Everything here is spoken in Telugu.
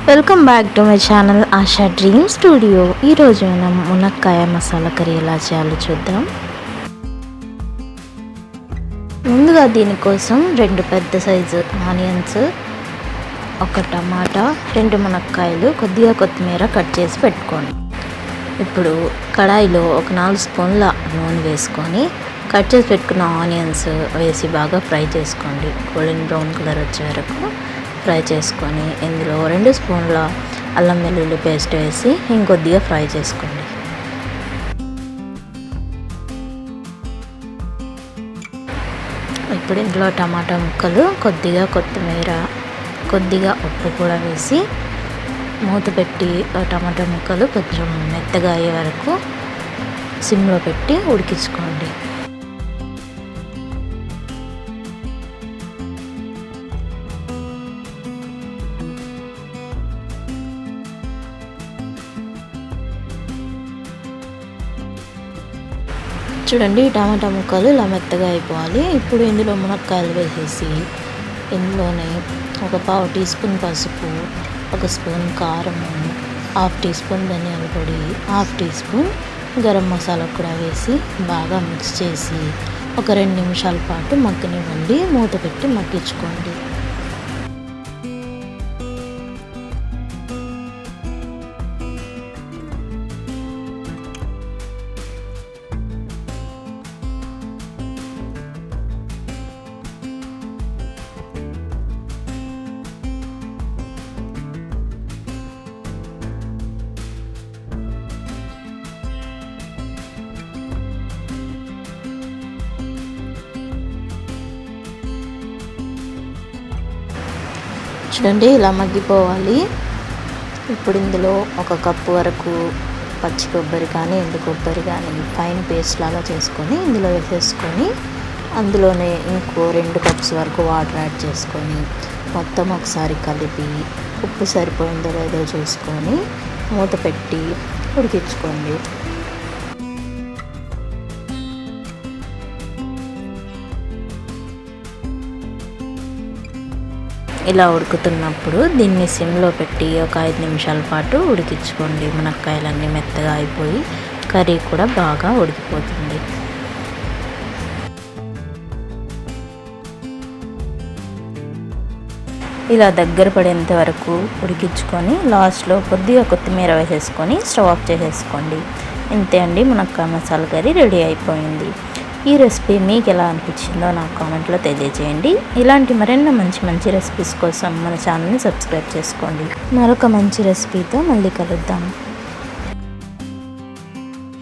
Welcome back to my channel ASHA dream studio. ఈరోజు మనం మునక్కాయ మసాలా కర్రీ ఎలా చేయాలో చూద్దాం. ముందుగా దీనికోసం 2 పెద్ద సైజు ఆనియన్స్, 1 టమాటా, 2 మునక్కాయలు, కొద్దిగా కొత్తిమీర కట్ చేసి పెట్టుకోండి. ఇప్పుడు కడాయిలో ఒక 4 స్పూన్ల నూనె వేసుకొని కట్ చేసి పెట్టుకున్న ఆనియన్స్ వేసి బాగా ఫ్రై చేసుకోండి. గోల్డెన్ బ్రౌన్ కలర్ వచ్చే వరకు ఫ్రై చేసుకొని ఇందులో 2 స్పూన్ల అల్లం వెల్లుల్లి పేస్ట్ వేసి ఇంకొద్దిగా ఫ్రై చేసుకోండి. ఇప్పుడు ఇందులో టమాటా ముక్కలు, కొద్దిగా కొత్తిమీర, కొద్దిగా ఉప్పు కూడా వేసి మూత పెట్టి టమాటా ముక్కలు కొంచెం మెత్తగా అయ్యే వరకు సిమ్లో పెట్టి ఉడికించుకోండి. చూడండి, టమాటా ముక్కలు ఇలా మెత్తగా అయిపోవాలి. ఇప్పుడు ఇందులో మునక్కాయలు వేసేసి ఇందులోనే ఒక 1/2 టీ స్పూన్ పసుపు, 1 స్పూన్ కారము, 1/2 టీ స్పూన్ ధనియాల పొడి, 1/2 టీ స్పూన్ గరం మసాలా కూడా వేసి బాగా మిక్స్ చేసి ఒక 2 నిమిషాల పాటు మగ్గనివ్వండి. మూత పెట్టి మగ్గించుకోండి. చూడండి, ఇలా మగ్గిపోవాలి. ఇప్పుడు ఇందులో 1 కప్పు వరకు పచ్చి కొబ్బరి కానీ ఎండు కొబ్బరి కానీ ఫైన్ పేస్ట్ లాగా చేసుకొని ఇందులో వేసేసుకొని అందులోనే ఇంకో 2 కప్స్ వరకు వాటర్ యాడ్ చేసుకొని మొత్తం ఒకసారి కలిపి ఉప్పు సరిపోయిందో లేదో చూసుకొని మూత పెట్టి ఉడికించుకోండి. ఇలా ఉడుకుతున్నప్పుడు దీన్ని సిమ్లో పెట్టి ఒక 5 నిమిషాల పాటు ఉడికించుకోండి. మునక్కాయలన్నీ మెత్తగా అయిపోయి కర్రీ కూడా బాగా ఉడికిపోతుంది. ఇలా దగ్గర పడేంత వరకు ఉడికించుకొని లాస్ట్లో కొద్దిగా కొత్తిమీర వేసేసుకొని స్టవ్ ఆఫ్ చేసేసుకోండి. ఇంతే అండి, మునక్కాయ మసాలా కర్రీ రెడీ అయిపోయింది. ఈ రెసిపీ మీకు ఎలా అనిపించిందో నాకు కామెంట్లో తెలియజేయండి. ఇలాంటి మరెన్నో మంచి రెసిపీస్ కోసం మన ఛానల్ని సబ్స్క్రైబ్ చేసుకోండి. మరొక మంచి రెసిపీతో మళ్ళీ కలుద్దాం.